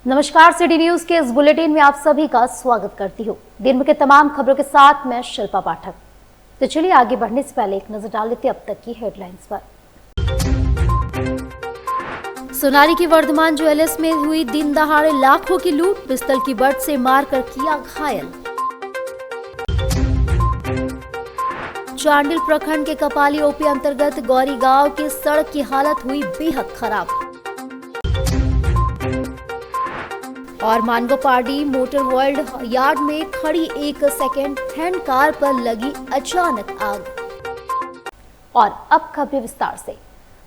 नमस्कार, city news के इस बुलेटिन में आप सभी का स्वागत करती हूँ। दिन भर के तमाम खबरों के साथ मैं शिल्पा पाठक। तो चलिए आगे बढ़ने से पहले एक नजर डाल लेते अब तक की हेडलाइंस पर। सोनारी की वर्धमान ज्वेलर्स में हुई दिन दहाड़े लाखों की लूट, पिस्तल की बट से मारकर किया घायल। चांडिल प्रखंड के कपाली ओपी अंतर्गत गौरी गांव की सड़क की हालत हुई बेहद खराब। और मानगोपाडी मोटर वर्ल्ड यार्ड में खड़ी एक सेकेंड हैंड कार पर लगी अचानक आग। और अब खबरें विस्तार से।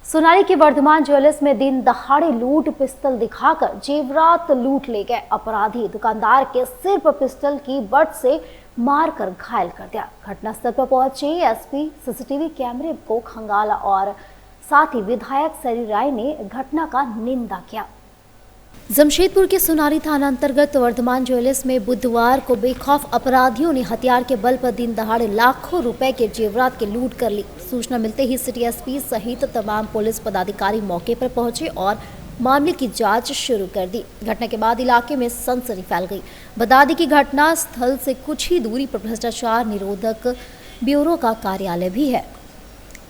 सोनारी के वर्धमान ज्वेलर्स में दिन दहाड़े लूट, पिस्तल दिखाकर जेवरात लूट ले गए अपराधी दुकानदार के सिर पर पिस्तल की बट से मारकर घायल कर दिया। घटनास्थल पर पहुंचे एसपी सीसीटीवी कैमरे को खंगाला और साथ ही विधायक सरी राय ने घटना का निंदा किया। जमशेदपुर के सोनारी थाना अंतर्गत वर्धमान ज्वेलर्स में बुधवार को बेखौफ अपराधियों ने हथियार के बल पर दिन दहाड़े लाखों रुपए के जेवरात के लूट कर ली। सूचना मिलते ही सिटी एसपी सहित तमाम पुलिस पदाधिकारी मौके पर पहुंचे और मामले की जांच शुरू कर दी। घटना के बाद इलाके में सनसनी फैल गई। बता दें कि घटना स्थल से कुछ ही दूरी पर भ्रष्टाचार निरोधक ब्यूरो का कार्यालय भी है।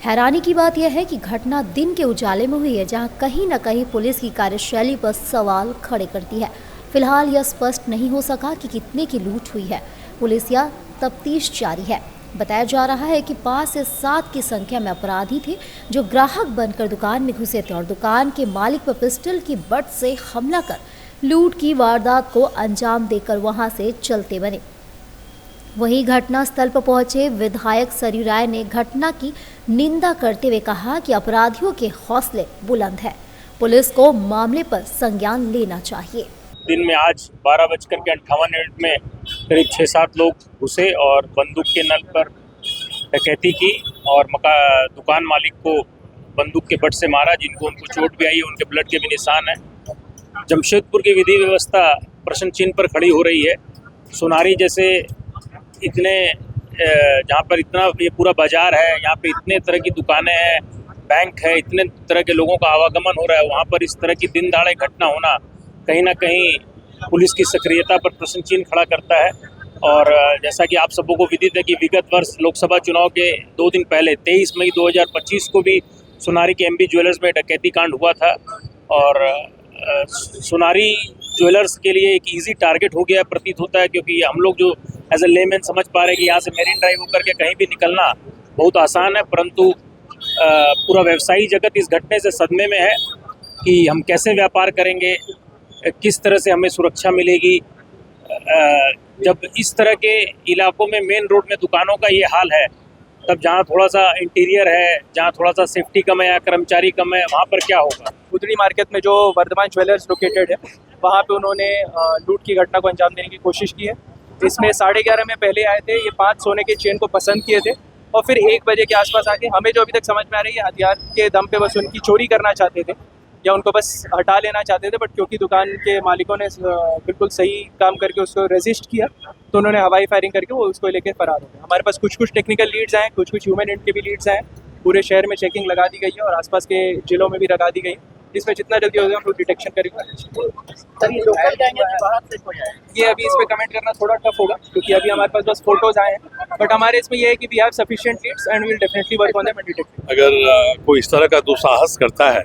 हैरानी की बात यह है कि घटना दिन के उजाले में हुई है, जहां कहीं न कहीं पुलिस की कार्यशैली पर सवाल खड़े करती है। फिलहाल यह स्पष्ट नहीं हो सका कि कितने की लूट हुई है। पुलिस या तफ्तीश जारी है। बताया जा रहा है कि 5 से 7 की संख्या में अपराधी थे जो ग्राहक बनकर दुकान में घुसे थे और दुकान के मालिक पर पिस्टल की बट से हमला कर लूट की वारदात को अंजाम देकर वहां से चलते बने। वहीं घटनास्थल पर पहुंचे विधायक सरी राय ने घटना की निंदा करते हुए कहा कि अपराधियों के हौसले बुलंद हैं। पुलिस को मामले पर संज्ञान लेना चाहिए। दिन में आज 12:58 में करीब 6-7 लोग घुसे और बंदूक के नल पर डकैती की और दुकान मालिक को बंदूक के बट से मारा, जिनको उनको चोट भी आई है, उनके ब्लड के भी निशान है। जमशेदपुर की विधि व्यवस्था प्रश्न चिन्ह पर खड़ी हो रही है। सोनारी जैसे इतने जहाँ पर इतना ये पूरा बाजार है, यहाँ पे इतने तरह की दुकानें हैं, बैंक है, इतने तरह के लोगों का आवागमन हो रहा है, वहाँ पर इस तरह की दिन दहाड़े घटना होना कहीं ना कहीं पुलिस की सक्रियता पर प्रश्न चिन्ह खड़ा करता है। और जैसा कि आप सबों को विदित है कि विगत वर्ष लोकसभा चुनाव के 2 दिन पहले 23 मई 2025 को भी सोनारी के एमबी ज्वेलर्स में डकैती कांड हुआ था और सोनारी ज्वेलर्स के लिए एक इजी टारगेट हो गया प्रतीत होता है, क्योंकि हम लोग जो एज ए लेमैन समझ पा रहे हैं कि यहाँ से मेरीन ड्राइव होकर के कहीं भी निकलना बहुत आसान है, परंतु पूरा व्यवसायी जगत इस घटने से सदमे में है कि हम कैसे व्यापार करेंगे, किस तरह से हमें सुरक्षा मिलेगी। जब इस तरह के इलाकों में मेन रोड में दुकानों का ये हाल है, तब जहाँ थोड़ा सा इंटीरियर है, जहाँ थोड़ा सा सेफ्टी कम है या कर्मचारी कम है, वहाँ पर क्या होगा। गुदड़ी मार्केट में जो वर्धमान ज्वेलर्स लोकेटेड है, वहाँ पे उन्होंने लूट की घटना को अंजाम देने की कोशिश की है। इसमें 11:30 में पहले आए थे, ये 5 सोने के चेन को पसंद किए थे और फिर 1 बजे के आसपास आके हमें जो अभी तक समझ में आ रही है हथियार के दम पे बस उनकी चोरी करना चाहते थे या उनको बस हटा लेना चाहते थे, बट क्योंकि दुकान के मालिकों ने बिल्कुल सही काम करके उसको रेजिस्ट किया तो उन्होंने हवाई फायरिंग करके वो उसको लेकर फरार हो गए। हमारे पास कुछ टेक्निकल लीड्स आए, कुछ ह्यूमन एंड के भी लीड्स आए। पूरे शहर में चेकिंग लगा दी गई है और आसपास के जिलों में भी लगा दी गई। इसमें जितना जल्दी होगा हम डिटेक्शन करेंगे। ये अभी इस पे कमेंट करना थोड़ा टफ होगा क्योंकि अभी हमारे पास बस फोटोज आए हैं, बट हमारे इसमें ये है कि we have sufficient leads and we will definitely work on them and detect. अगर कोई इस तरह का दुस्साहस करता है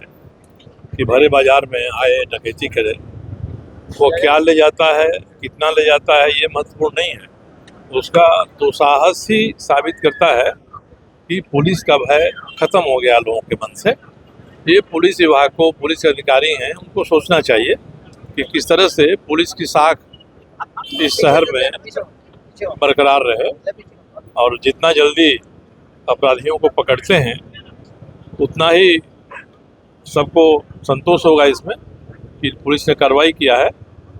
कि भरे बाजार में आए डकैती करे, वो क्या ले जाता है, कितना ले जाता है, ये महत्वपूर्ण नहीं है। उसका दुस्साहस ही साबित करता है कि पुलिस का भय खत्म हो गया लोगों के मन से। ये पुलिस विभाग को, पुलिस अधिकारी हैं, उनको सोचना चाहिए कि किस तरह से पुलिस की साख इस शहर में बरकरार रहे और जितना जल्दी अपराधियों को पकड़ते हैं उतना ही सबको संतोष होगा इसमें कि पुलिस ने कार्रवाई किया है।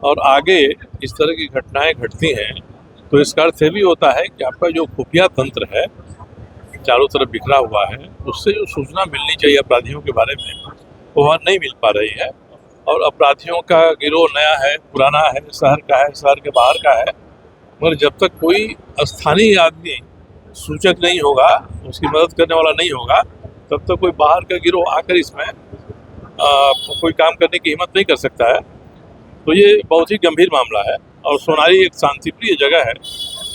और आगे इस तरह की घटनाएं घटती हैं तो इसका अर्थ ये भी होता है कि आपका जो खुफिया तंत्र है चारों तरफ बिखरा हुआ है, उससे जो सूचना मिलनी चाहिए अपराधियों के बारे में वो वहाँ नहीं मिल पा रही है। और अपराधियों का गिरोह नया है, पुराना है, शहर का है, शहर के बाहर का है, मगर जब तक कोई स्थानीय आदमी सूचक नहीं होगा, उसकी मदद करने वाला नहीं होगा, तब तक कोई बाहर का गिरोह आकर इसमें कोई काम करने की हिम्मत नहीं कर सकता है। तो ये बहुत ही गंभीर मामला है। और सोनारी एक शांतिप्रिय जगह है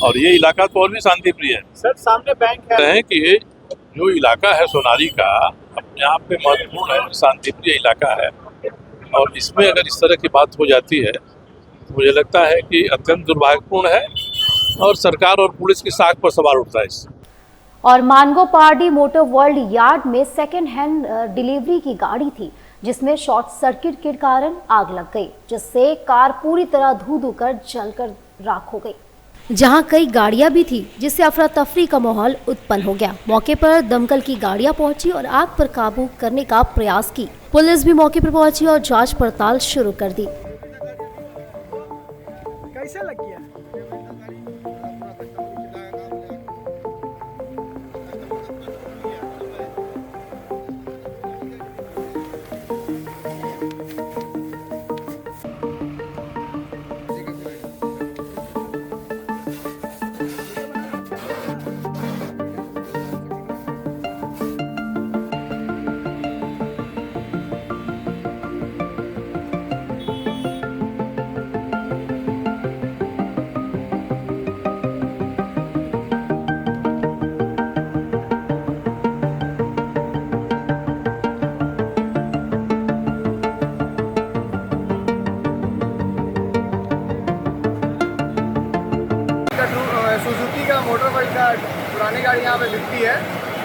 और ये इलाका तो और भी शांतिप्रिय है। सर सामने बैंक है कि ये जो इलाका है सोनारी का अपने आप में महत्वपूर्ण है, शांतिप्रिय इलाका है और इसमें अगर इस तरह की बात हो जाती है तो मुझे लगता है कि अत्यंत दुर्भाग्यपूर्ण है और सरकार और पुलिस की साख पर सवाल उठता है इससे। और Mango Pardi motor world yard में सेकेंड हैंड डिलीवरी की गाड़ी थी जिसमें शॉर्ट सर्किट के कारण आग लग गई, जिससे कार पूरी तरह धू कर जलकर राख हो गई। जहां कई गाड़ियां भी थी जिससे अफरा तफरी का माहौल उत्पन्न हो गया। मौके पर दमकल की गाड़ियां पहुंची और आग पर काबू करने का प्रयास की। पुलिस भी मौके पर पहुंची और जांच पड़ताल शुरू कर दी। कैसे लग गया? सुजुकी का मोटर वर्ल्ड का पुरानी गाड़ी यहाँ पे बिकती है,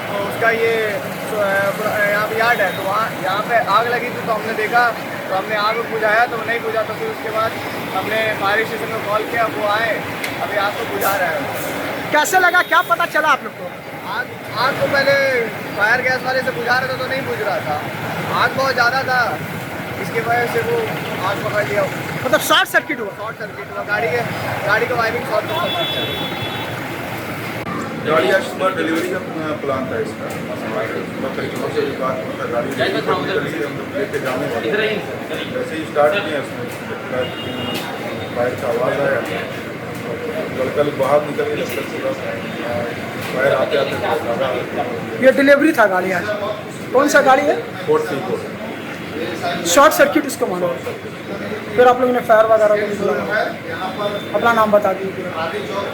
तो उसका ये यहाँ पे यार्ड है। तो वहाँ यहाँ पे आग लगी थी तो हमने देखा, तो हमने आग बुझाया, तो नहीं बुझा तो फिर उसके बाद हमने फायर स्टेशन में कॉल किया, वो आए, अभी आग को बुझा रहा है। कैसे लगा, क्या पता चला आप लोग को? आग को पहले फायर गैस वाले से बुझा रहे थे तो नहीं बुझ रहा था, आग बहुत ज़्यादा था, इसकी वजह से वो आग पकड़ लिया। मतलब शॉर्ट सर्किट हुआ? शॉर्ट सर्किट हुआ, गाड़ी का वायरिंग शॉर्ट सर्किट। गाड़ी आज सुबह डिलीवरी का प्लान था इसका, तरीकों से बात गाड़ी लेके जाने वाले वैसे ही स्टार्ट किया इसमें फायर का आवाज़ आया, कल बाहर निकल के पूरा फायर आते आते। ये डिलीवरी था गाड़ी आज? कौन सा गाड़ी है? फोर्ट शॉर्ट सर्किट उसको मानो। फिर आप लोगों ने फायर वगैरह को भी बुलाया? अपना नाम बता दीजिए।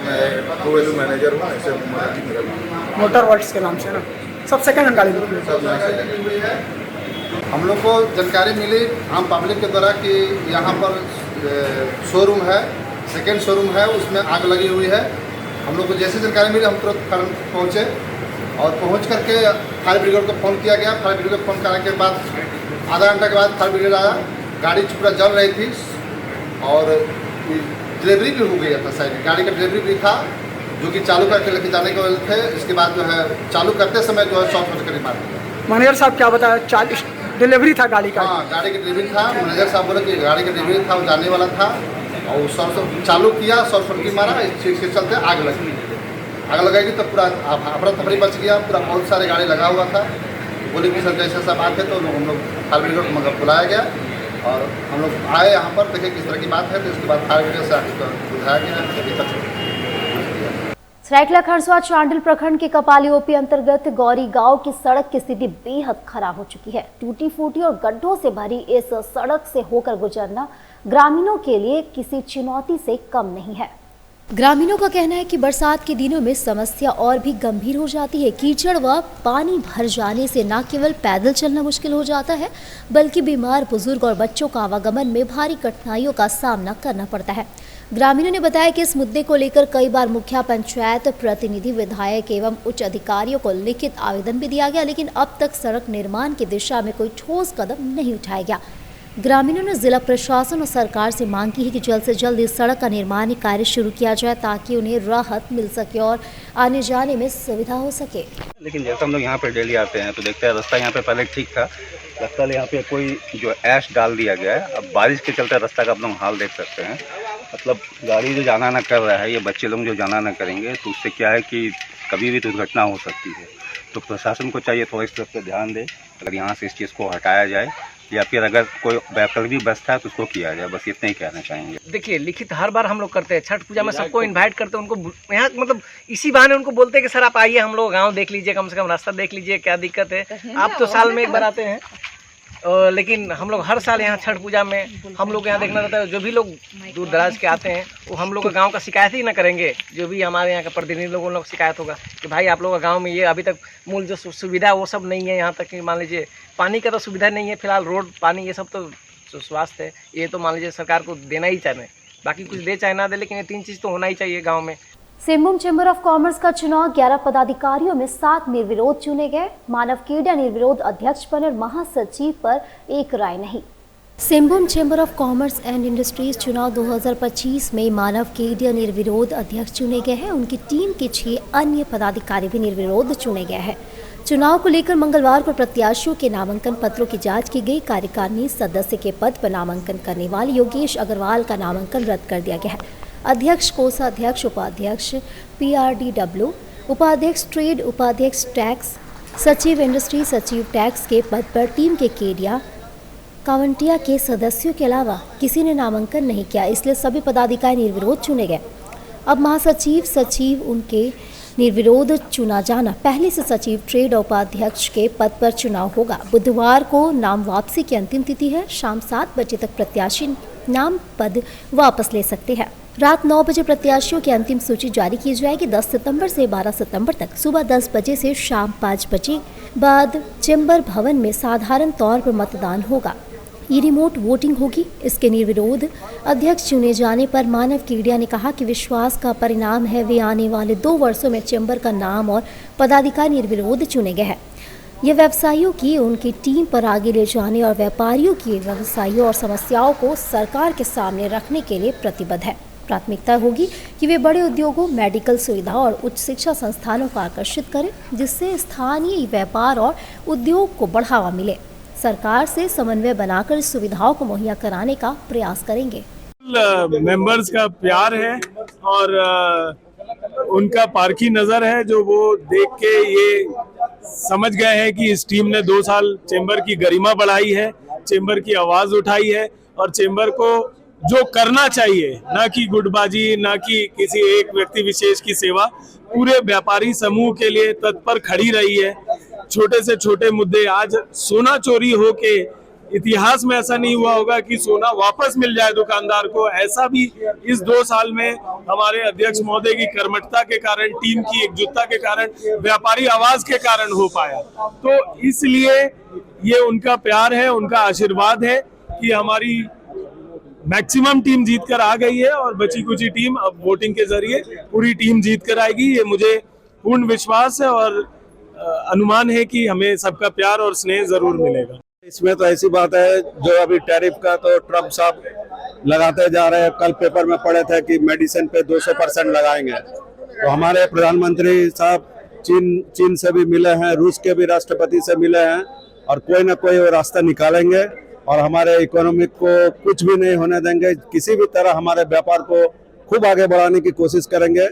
मैं प्रोवेल्यू मैनेजर हूँ, ऐसे मोटर वर्ल्ड्स के नाम से ना। सब सेकेंड हैंड गाड़ी हम लोग को जानकारी मिली आम पब्लिक के द्वारा कि यहाँ पर शोरूम है, सेकेंड शोरूम है, उसमें आग लगी हुई है। हम लोग को जैसे जानकारी मिली हम तुरंत पहुँचे और पहुँच करके फायर ब्रिगेड को फ़ोन किया गया। फायर ब्रिगेड को फ़ोन करने के बाद आधा घंटा के बाद फायर ब्रिगेड आया, गाड़ी पूरा जल रही थी और डिलीवरी भी हो गया था, शायद गाड़ी का डिलीवरी भी था जो कि चालू करके लेके जाने के वाले थे। इसके बाद जो है चालू करते समय जो है शॉर्ट सर्किट मार दिया। मैनेजर साहब क्या बताया, डिलीवरी था गाड़ी का? हाँ, गाड़ी का डिलीवरी था। मैनेजर साहब बोले कि गाड़ी का डिलीवरी था, वो जाने वाला था और शॉर्ट चालू किया, शॉर्ट सर्किट मारा, इस चीज़ के चलते आग लगी। आग लगाएगी तो पूरा अफरा तफरी बच गया, पूरा बहुत सारे गाड़ी लगा हुआ था। बोले कि सर जैसे सब बात है तो हम लोग फायर ब्रिगेड को मतलब बुलाया गया और हम लोग आए यहाँ पर, देखे किस तरह की बात है, तो उसके बाद फायर ब्रिगेड से आगे बुझाया गया। सरायकेला खरसवां चांडिल प्रखंड के कपाली ओपी अंतर्गत गौरी गांव की सड़क की स्थिति बेहद खराब हो चुकी है। टूटी फूटी और गड्ढों से भरी इस सड़क से होकर गुजरना ग्रामीणों के लिए किसी चुनौती से कम नहीं है। ग्रामीणों का कहना है कि बरसात के दिनों में समस्या और भी गंभीर हो जाती है। कीचड़ व पानी भर जाने से न केवल पैदल चलना मुश्किल हो जाता है, बल्कि बीमार बुजुर्ग और बच्चों का आवागमन में भारी कठिनाइयों का सामना करना पड़ता है। ग्रामीणों ने बताया कि इस मुद्दे को लेकर कई बार मुखिया, पंचायत प्रतिनिधि, विधायक एवं उच्च अधिकारियों को लिखित आवेदन भी दिया गया, लेकिन अब तक सड़क निर्माण की दिशा में कोई ठोस कदम नहीं उठाया गया। ग्रामीणों ने जिला प्रशासन और सरकार से मांग की है कि जल्द से जल्द इस सड़क का निर्माण कार्य शुरू किया जाए ताकि उन्हें राहत मिल सके और आने जाने में सुविधा हो सके। लेकिन जैसे हम लोग यहाँ पे डेली आते हैं तो देखते हैं रास्ता यहाँ पे पहले ठीक था, लगता है यहाँ पे कोई जो ऐश डाल दिया गया है। अब बारिश के चलते रास्ता का आप लोग हाल देख सकते हैं, मतलब गाड़ी जो जाना ना कर रहा है, ये बच्चे लोग जो जाना ना करेंगे तो उससे क्या है कि कभी भी दुर्घटना हो सकती है। तो प्रशासन को चाहिए थोड़ा इस तरफ पर ध्यान दे, अगर यहाँ से इस चीज़ को हटाया जाए या फिर अगर कोई वैकल्पिक बसता है तो उसको किया जाए, बस इतना ही कहना चाहेंगे। देखिए, लिखित हर बार हम लोग करते हैं, छठ पूजा में सबको इनवाइट करते हैं, उनको यहाँ मतलब इसी बहाने उनको बोलते हैं कि सर आप आइए, हम लोग गांव देख लीजिए, कम से कम रास्ता देख लीजिए, क्या दिक्कत है। आप तो साल में एक बार आते हैं। लेकिन हम लोग हर साल यहाँ छठ पूजा में हम लोग यहाँ देखना रहता है, जो भी लोग दूर दराज के आते हैं वो हम लोग का गांव का शिकायत ही ना करेंगे। जो भी हमारे यहाँ का प्रतिनिधि लोगों लोग शिकायत होगा कि भाई आप लोग का गांव में ये अभी तक मूल जो सुविधा वो सब नहीं है। यहाँ तक कि मान लीजिए पानी का तो सुविधा नहीं है फिलहाल, रोड पानी ये सब तो स्वास्थ्य है, ये तो मान लीजिए सरकार को देना ही चाहिए। बाकी कुछ दे चाहे ना दे, लेकिन ये 3 चीज़ तो होना ही चाहिए गाँव में। सिंहभूम चैम्बर ऑफ कॉमर्स का चुनाव 11 पदाधिकारियों में 7 निर्विरोध चुने गए। मानव केडिया निर्विरोध अध्यक्ष बने और महासचिव पर एक राय नहीं। Singhbhum chamber of commerce and industries चुनाव 2025 में मानव केडिया निर्विरोध अध्यक्ष चुने गए हैं। उनकी टीम के 6 अन्य पदाधिकारी भी निर्विरोध चुने गए हैं। चुनाव को लेकर मंगलवार को प्रत्याशियों के नामांकन पत्रों की जांच की गई। कार्यकारिणी सदस्य के पद पर नामांकन करने वाले योगेश अग्रवाल का नामांकन रद्द कर दिया गया है। अध्यक्ष, कोषाध्यक्ष, उपाध्यक्ष PRDW, उपाध्यक्ष ट्रेड, उपाध्यक्ष टैक्स, सचिव इंडस्ट्री, सचिव टैक्स के पद पर टीम के केडिया कावंटिया के सदस्यों के अलावा किसी ने नामांकन नहीं किया, इसलिए सभी पदाधिकारी निर्विरोध चुने गए। अब महासचिव, सचिव उनके निर्विरोध चुना जाना। पहले से सचिव ट्रेड और उपाध्यक्ष के पद पर चुनाव होगा। बुधवार को नाम वापसी की अंतिम तिथि है। शाम 7 बजे तक प्रत्याशी नाम पद वापस ले सकते हैं। रात 9 बजे प्रत्याशियों की अंतिम सूची जारी की जाएगी। 10 सितंबर से 12 सितंबर तक सुबह 10 बजे से शाम 5 बजे बाद चैम्बर भवन में साधारण तौर पर मतदान होगा। ये रिमोट वोटिंग होगी। इसके निर्विरोध अध्यक्ष चुने जाने पर मानव केडिया ने कहा कि विश्वास का परिणाम है वे आने वाले 2 वर्षों में चैम्बर का नाम और पदाधिकारी निर्विरोध चुने गए हैं। ये व्यवसायियों की उनकी टीम पर आगे ले जाने और व्यापारियों की व्यवसायियों और समस्याओं को सरकार के सामने रखने के लिए प्रतिबद्ध है। प्राथमिकता होगी कि वे बड़े उद्योगों, मेडिकल सुविधा और उच्च शिक्षा संस्थानों को आकर्षित करें, जिससे स्थानीय व्यापार और उद्योग को बढ़ावा मिले। सरकार से समन्वय बनाकर इस सुविधाओं को मुहैया कराने का प्रयास करेंगे। मेंबर्स का प्यार है और उनका पारखी नजर है, जो वो देख के ये समझ गए हैं कि इस टीम ने 2 साल चैम्बर की गरिमा बढ़ाई है, चैम्बर की आवाज उठाई है और चैम्बर को जो करना चाहिए, ना कि गुटबाजी, ना कि किसी एक व्यक्ति विशेष की सेवा, पूरे व्यापारी समूह के लिए तत्पर खड़ी रही है। छोटे से छोटे मुद्दे, आज सोना चोरी हो के इतिहास में ऐसा नहीं हुआ होगा कि सोना वापस मिल जाए दुकानदार को, ऐसा भी इस 2 साल में हमारे अध्यक्ष महोदय की कर्मठता के कारण, टीम की एकजुटता के कारण, व्यापारी आवाज के कारण हो पाया। तो इसलिए ये उनका प्यार है, उनका आशीर्वाद है कि हमारी मैक्सिमम टीम जीत कर आ गई है और बची कुची टीम अब वोटिंग के जरिए पूरी टीम जीत कर आएगी। ये मुझे पूर्ण विश्वास है और अनुमान है कि हमें सबका प्यार और स्नेह जरूर मिलेगा। इसमें तो ऐसी बात है, जो अभी टैरिफ का तो ट्रम्प साहब लगाते जा रहे हैं। कल पेपर में पढ़े थे कि मेडिसिन पे 200% लगाएंगे। तो हमारे प्रधानमंत्री साहब चीन से भी मिले हैं, रूस के भी राष्ट्रपति से मिले हैं और कोई ना कोई वो रास्ता निकालेंगे और हमारे इकोनॉमिक को कुछ भी नहीं होने देंगे। किसी भी तरह हमारे व्यापार को खूब आगे बढ़ाने की कोशिश करेंगे।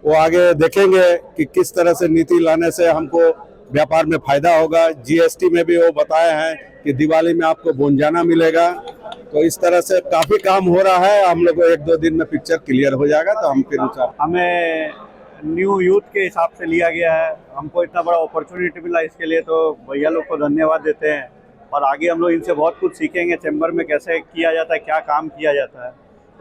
वो आगे देखेंगे कि किस तरह से नीति लाने से हमको व्यापार में फायदा होगा। GST में भी वो बताए हैं कि दिवाली में आपको बोनजाना मिलेगा। तो इस तरह से काफी काम हो रहा है। हम लोग को 1-2 दिन में पिक्चर क्लियर हो जाएगा, तो हम फिर हमें न्यू यूथ के हिसाब से लिया गया है। हमको इतना बड़ा अपॉर्चुनिटी मिला, इसके लिए तो भैया लोग को धन्यवाद देते हैं। और आगे हम लोग इनसे बहुत कुछ सीखेंगे, चैम्बर में कैसे किया जाता है, क्या काम किया जाता है।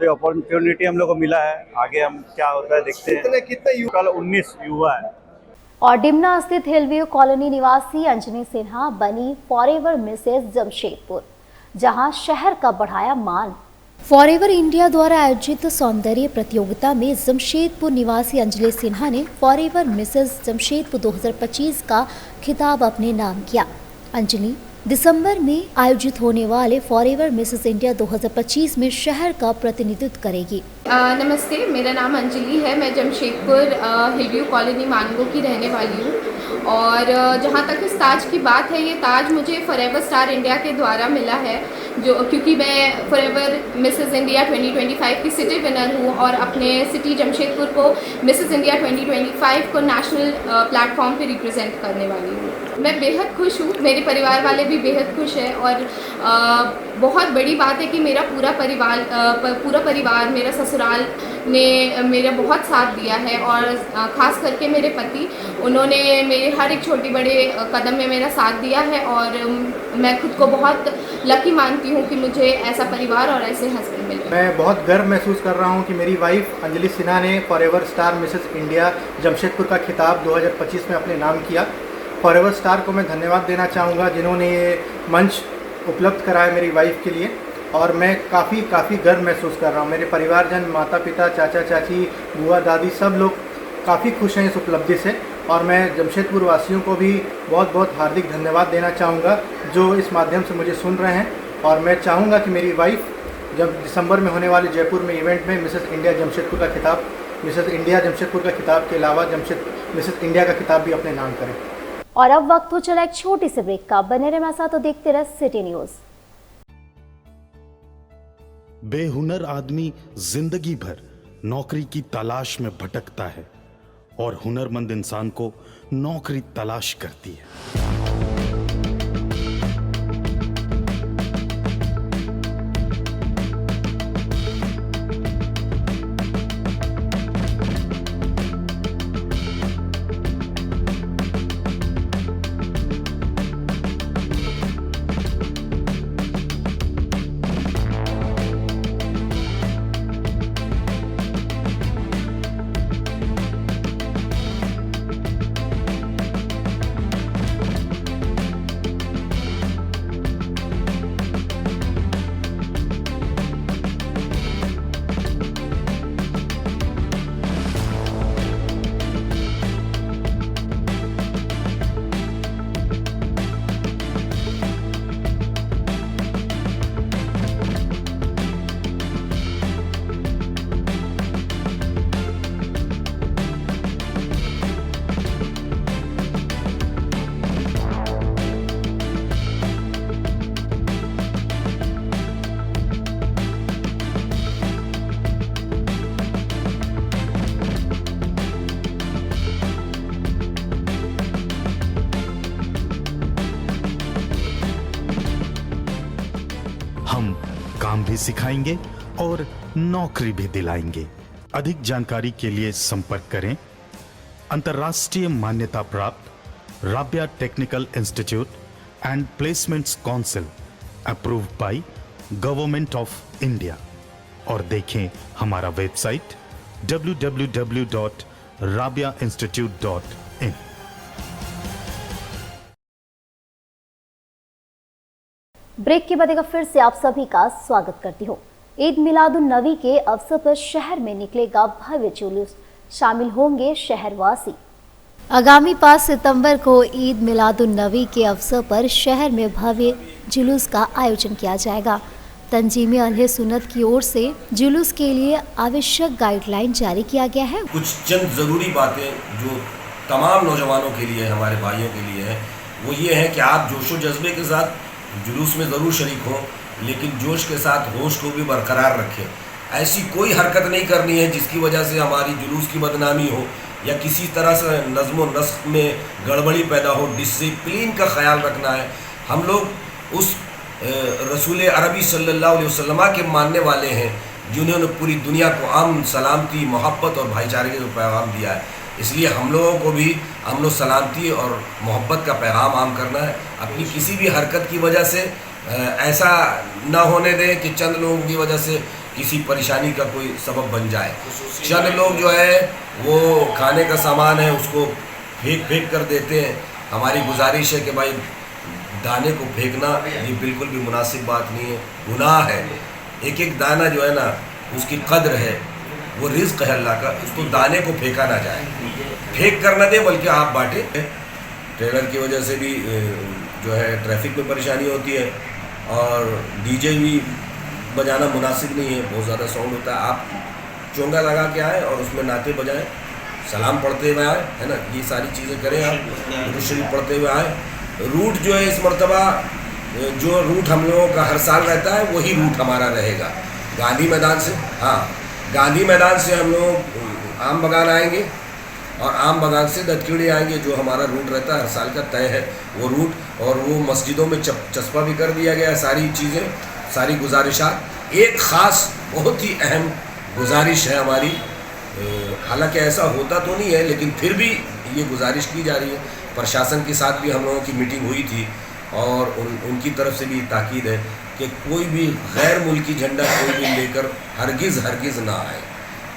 तो ये अपॉर्चुनिटी हम लोग को मिला है, आगे हम क्या होता है देखते हैं। कितने कल 19 युवा है। और डिमना स्थित हिलव्यू कॉलोनी निवासी अंजनी सिन्हा बनी फॉरएवर मिसेस जमशेदपुर, जहां शहर का बढ़ाया मान। फॉरएवर इंडिया द्वारा आयोजित सौंदर्य प्रतियोगिता में जमशेदपुर निवासी अंजलि सिन्हा ने फॉरएवर मिसेस जमशेदपुर 2025 का खिताब अपने नाम किया। अंजलि दिसंबर में आयोजित होने वाले फॉरएवर मिसेस इंडिया 2025 में शहर का प्रतिनिधित्व करेगी। नमस्ते, मेरा नाम अंजलि है। मैं जमशेदपुर हिलव्यू कॉलोनी मानगो की रहने वाली हूँ। और जहाँ तक इस ताज की बात है, ये ताज मुझे फॉरएवर स्टार इंडिया के द्वारा मिला है, जो क्योंकि मैं फॉरएवर मिसेस इंडिया 2025 की सिटी विनर हूँ और अपने सिटी जमशेदपुर को मिसेस इंडिया 2025 को नेशनल प्लेटफॉर्म पे रिप्रेजेंट करने वाली हूँ। मैं बेहद खुश हूँ, मेरे परिवार वाले भी बेहद खुश हैं और बहुत बड़ी बात है कि मेरा पूरा परिवार मेरा ससुराल ने मेरा बहुत साथ दिया है और ख़ास करके मेरे पति, उन्होंने मेरे हर एक छोटी बड़े कदम में मेरा साथ दिया है और मैं खुद को बहुत लकी मानती हूँ कि मुझे ऐसा परिवार और ऐसे हस्बैंड मिले। मैं बहुत गर्व महसूस कर रहा हूँ कि मेरी वाइफ अंजलि सिन्हा ने forever star Mrs India Jamshedpur का खिताब 2025 में अपने नाम किया। फॉरएवर स्टार को मैं धन्यवाद देना चाहूँगा जिन्होंने ये मंच उपलब्ध कराया मेरी वाइफ के लिए और मैं काफ़ी गर्व महसूस कर रहा हूँ। मेरे परिवारजन, माता पिता, चाचा चाची, बुआ दादी सब लोग काफ़ी खुश हैं इस उपलब्धि से और मैं जमशेदपुर वासियों को भी बहुत बहुत हार्दिक धन्यवाद देना चाहूँगा जो इस माध्यम से मुझे सुन रहे हैं। और मैं चाहूँगा कि मेरी वाइफ जब दिसंबर में होने वाले जयपुर में इवेंट में मिसेस इंडिया जमशेदपुर का खिताब, मिसेस इंडिया जमशेदपुर का खिताब के अलावा मिसेस इंडिया का खिताब भी अपने नाम करें। और अब वक्त हो चला एक छोटी सी ब्रेक का। बने रहे मेरे साथ तो देखते रहे सिटी न्यूज। बेहुनर आदमी जिंदगी भर नौकरी की तलाश में भटकता है और हुनरमंद इंसान को नौकरी तलाश करती है। हम काम भी सिखाएंगे और नौकरी भी दिलाएंगे। अधिक जानकारी के लिए संपर्क करें अंतर्राष्ट्रीय मान्यता प्राप्त Rabia technical institute and placements council approved by government of India और देखें हमारा वेबसाइट www.rabiainstitute.in। ब्रेक के बाद एक फिर से आप सभी का स्वागत करती हूँ। ईद मिलादुन नबी के अवसर पर शहर में निकलेगा भव्य जुलूस, शामिल होंगे शहरवासी। आगामी 5 सितंबर को ईद मिलादुन नबी के अवसर पर शहर में भव्य जुलूस का आयोजन किया जाएगा। तंजीम अहले सुन्नत की ओर से जुलूस के लिए आवश्यक गाइडलाइन जारी किया गया है। कुछ चंद ज़रूरी बातें जो तमाम नौजवानों के लिए, हमारे भाइयों के लिए है, वो ये है कि आप जोशो जज्बे के साथ जुलूस में ज़रूर शरीक हों, लेकिन जोश के साथ होश को भी बरकरार रखें। ऐसी कोई हरकत नहीं करनी है जिसकी वजह से हमारी जुलूस की बदनामी हो या किसी तरह से नज़्म व नस्क में गड़बड़ी पैदा हो। डिसिप्लिन का ख्याल रखना है। हम लोग उस रसूल अरबी सल्लल्लाहु अलैहि वसल्लम के मानने वाले हैं जिन्होंने पूरी दुनिया को अमन, सलामती, मोहब्बत और भाईचारे का पैगाम दिया है। इसलिए हम लोगों को भी अमन व सलामती और मोहब्बत का पैगाम आम करना है। अपनी किसी भी हरकत की वजह से ऐसा ना होने दें कि चंद लोगों की वजह से किसी परेशानी का कोई सबब बन जाए। चंद लोग जो है वो खाने का सामान है उसको फेंक कर देते हैं। हमारी गुजारिश है कि भाई दाने को फेंकना ये बिल्कुल भी मुनासिब बात नहीं है, गुनाह है। एक एक दाना जो है ना उसकी कद्र है, वो रिज़्क़ है अल्लाह का, उसको दाने को फेंका ना जाए, फेंक कर ना दे बल्कि आप बांटे। ट्रेलर की वजह से भी जो है ट्रैफिक में परेशानी होती है और डीजे भी बजाना मुनासिब नहीं है, बहुत ज़्यादा साउंड होता है। आप चोंगा लगा के आए और उसमें नाते बजाएं, सलाम पढ़ते हुए आए, है ना, ये सारी चीज़ें करें। आप दुरूद शरीफ पढ़ते हुए आए। रूट जो है इस मरतबा जो रूट हम लोगों का हर साल रहता है वही रूट हमारा रहेगा। गांधी मैदान से, हाँ, गांधी मैदान से हम लोग आम बगान आएंगे और आम बागान से दत्तखेड़ी आएंगे, जो हमारा रूट रहता है हर साल का तय है वो रूट, और वो मस्जिदों में चस्पा भी कर दिया गया है। सारी चीज़ें, सारी गुजारिशात, एक ख़ास बहुत ही अहम गुजारिश है हमारी, हालांकि ऐसा होता तो नहीं है लेकिन फिर भी ये गुजारिश की जा रही है। प्रशासन के साथ भी हम लोगों की मीटिंग हुई थी और उनकी तरफ से भी ताकीद है कि कोई भी गैर मुल्की झंडा कोई भी लेकर हरगिज़ ना आए।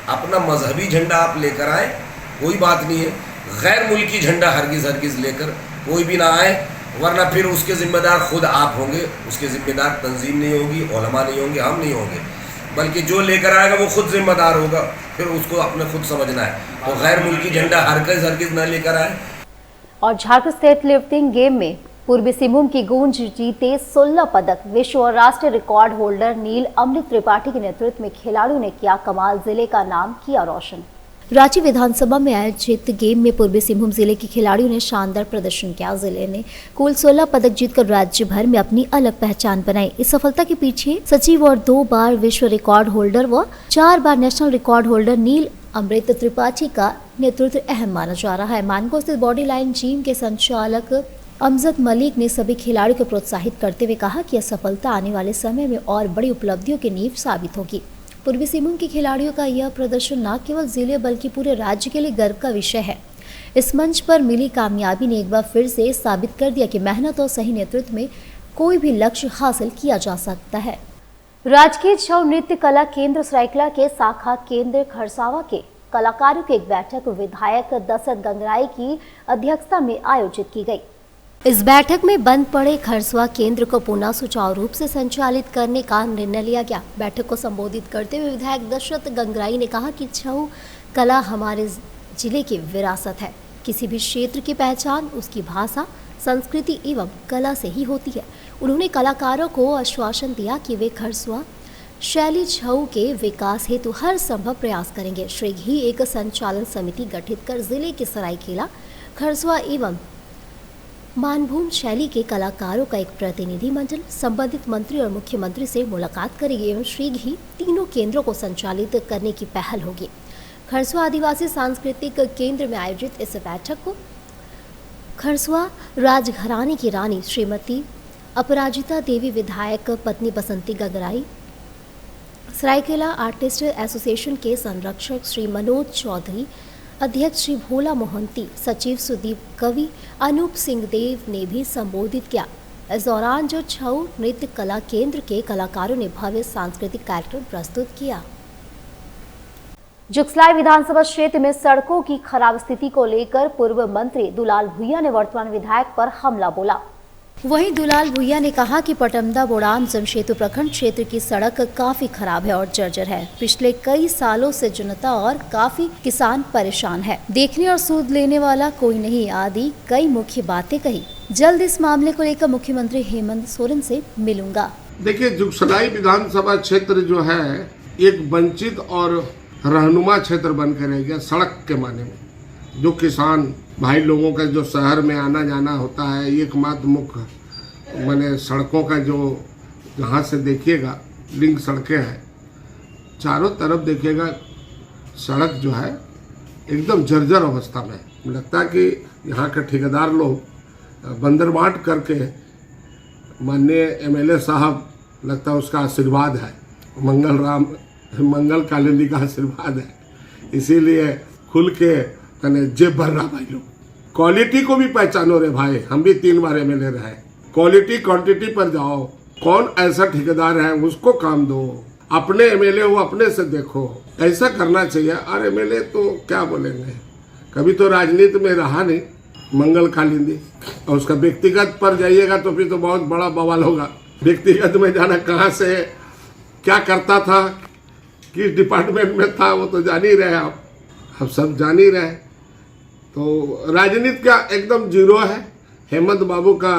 अपना मजहबी झंडा आप लेकर आए, कोई बात नहीं है, गैर मुल्की झंडा हरगिज़ लेकर कोई भी ना आए, वरना फिर उसके ज़िम्मेदार खुद आप होंगे, उसके ज़िम्मेदार तंजीम नहीं होगी, उलमा नहीं होंगे, हम नहीं होंगे, बल्कि जो लेकर आएगा वो खुद जिम्मेदार होगा, फिर उसको अपने खुद समझना है। तो गैर मुल्की झंडा हरगिज़ ना लेकर आए। और झारखंड स्टेट लिफ्टिंग गेम में पूर्वी सिंहभूम की गूंज जीते 16 पदक। विश्व और राष्ट्रीय रिकॉर्ड होल्डर नील अमृत त्रिपाठी के नेतृत्व में खिलाड़ियों ने किया कमाल, जिले का नाम किया रोशन। रांची विधानसभा में आयोजित गेम में पूर्वी सिंहभूम जिले के खिलाड़ियों ने शानदार प्रदर्शन किया। जिले ने कुल 16 पदक जीतकर राज्य भर में अपनी अलग पहचान बनाई। इस सफलता के पीछे सचिव और 2 बार विश्व रिकॉर्ड होल्डर व 4 बार नेशनल रिकॉर्ड होल्डर नील अमृत त्रिपाठी का नेतृत्व अहम माना जा रहा है। मानगो स्थित बॉडी लाइन जिम के संचालक अमजद मलिक ने सभी खिलाड़ियों को प्रोत्साहित करते हुए कहा कि यह सफलता आने वाले समय में और बड़ी उपलब्धियों की नींव साबित होगी। पूर्वी सिंहभूम के खिलाड़ियों का यह प्रदर्शन न केवल जिले बल्कि पूरे राज्य के लिए गर्व का विषय है। इस मंच पर मिली कामयाबी ने एक बार फिर से साबित कर दिया कि मेहनत और सही नेतृत्व में कोई भी लक्ष्य हासिल किया जा सकता है। राजकीय छऊ नृत्य कला केंद्र सरायकेला के शाखा केंद्र खरसावा के कलाकारों की एक बैठक विधायक दशरथ गंगराई की अध्यक्षता में आयोजित की गई। इस बैठक में बंद पड़े खरसवा केंद्र को पुनः सुचारू रूप से संचालित करने का निर्णय लिया गया। बैठक को संबोधित करते हुए विधायक दशरथ गंगराई ने कहा कि छऊ कला हमारे जिले की विरासत है। किसी भी क्षेत्र की पहचान उसकी भाषा, संस्कृति एवं कला से ही होती है। उन्होंने कलाकारों को आश्वासन दिया कि वे खरसवा शैली छऊ के विकास हेतु हर संभव प्रयास करेंगे। शीघ्र ही एक संचालन समिति गठित कर जिले के सरायकेला, खरसवा एवं मानभूम शैली के कलाकारों का एक प्रतिनिधि मंडल संबंधित मंत्री और मुख्यमंत्री से मुलाकात करेगी एवं शीघ्र ही तीनों केंद्रों को संचालित करने की पहल होगी। खरसवा आदिवासी सांस्कृतिक केंद्र में आयोजित इस बैठक को खरसवा राजघराने की रानी श्रीमती अपराजिता देवी, विधायक पत्नी बसंती गंगराई, सरायकेला आर्टिस्ट एसोसिएशन के संरक्षक श्री मनोज चौधरी, अध्यक्ष श्री भोला मोहंती, सचिव सुदीप कवि, अनूप सिंह देव ने भी संबोधित किया। इस दौरान जो छऊ नृत्य कला केंद्र के कलाकारों ने भव्य सांस्कृतिक कार्यक्रम प्रस्तुत किया। जुगसलाई विधानसभा क्षेत्र में सड़कों की खराब स्थिति को लेकर पूर्व मंत्री दुलाल भुइया ने वर्तमान विधायक पर हमला बोला। वहीं दुलाल भुइया ने कहा कि पटमदा बोड़ाम जमशेदपुर प्रखंड क्षेत्र की सड़क काफी खराब है और जर्जर है। पिछले कई सालों से जनता और काफी किसान परेशान है। देखने और सूद लेने वाला कोई नहीं आदि कई मुख्य बातें कही। जल्द इस मामले को लेकर मुख्यमंत्री हेमंत सोरेन से मिलूंगा। देखिए, जुगसलाई विधानसभा क्षेत्र जो है एक वंचित और रहनुमा क्षेत्र बनकर रह गया। सड़क के माने में जो किसान भाई लोगों का जो शहर में आना जाना होता है, एकमात्र मुख्य माने सड़कों का जो जहाँ से देखिएगा लिंक सड़कें हैं, चारों तरफ देखिएगा सड़क जो है एकदम जर्जर अवस्था में। लगता है कि यहाँ के ठेकेदार लोग बंदरबाट करके माननीय एमएलए साहब, लगता है उसका आशीर्वाद है, मंगल कालिंदी का आशीर्वाद है, इसीलिए खुल के तने जेब भर रहा भाई लोग। क्वालिटी को भी पहचानो रे भाई, हम भी 3 बार एमएलए रहे। क्वालिटी क्वांटिटी पर जाओ, कौन ऐसा ठेकेदार है उसको काम दो, अपने एमएलए हो अपने से देखो, ऐसा करना चाहिए। और एमएलए तो क्या बोलेंगे, कभी तो राजनीति में रहा नहीं मंगल कालिंदी, और उसका व्यक्तिगत पर जाइएगा तो फिर तो बहुत बड़ा बवाल होगा। व्यक्तिगत में जाना कहाँ से क्या करता था, किस डिपार्टमेंट में था, वो तो जान ही रहे आप सब जान ही रहे। तो राजनीति का एकदम जीरो है। हेमंत बाबू का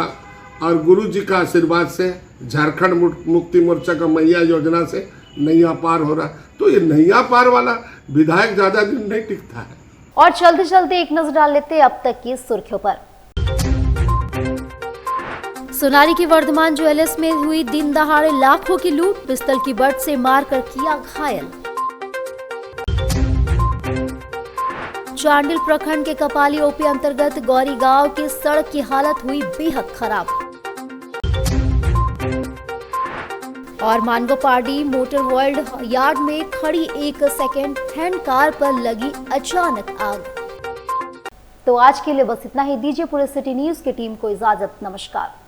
और गुरु जी का आशीर्वाद से, झारखंड मुक्ति मोर्चा का मैया योजना से नैया पार हो रहा। तो ये नैया पार वाला विधायक ज्यादा दिन नहीं टिकता है। और चलते चलते एक नजर डाल लेते अब तक की सुर्खियों पर। सोनारी की वर्धमान ज्वेलर्स में हुई दिन दहाड़े लाखों की लूट, पिस्तल की बट से मारकर किया घायल। चांडिल प्रखंड के कपाली ओपी अंतर्गत गौरी गांव की सड़क की हालत हुई बेहद खराब। और मानगोपाडी मोटर वर्ल्ड यार्ड में खड़ी एक सेकेंड हैंड कार पर लगी अचानक आग। तो आज के लिए बस इतना ही। दीजिए पूरे सिटी न्यूज की टीम को इजाजत। नमस्कार।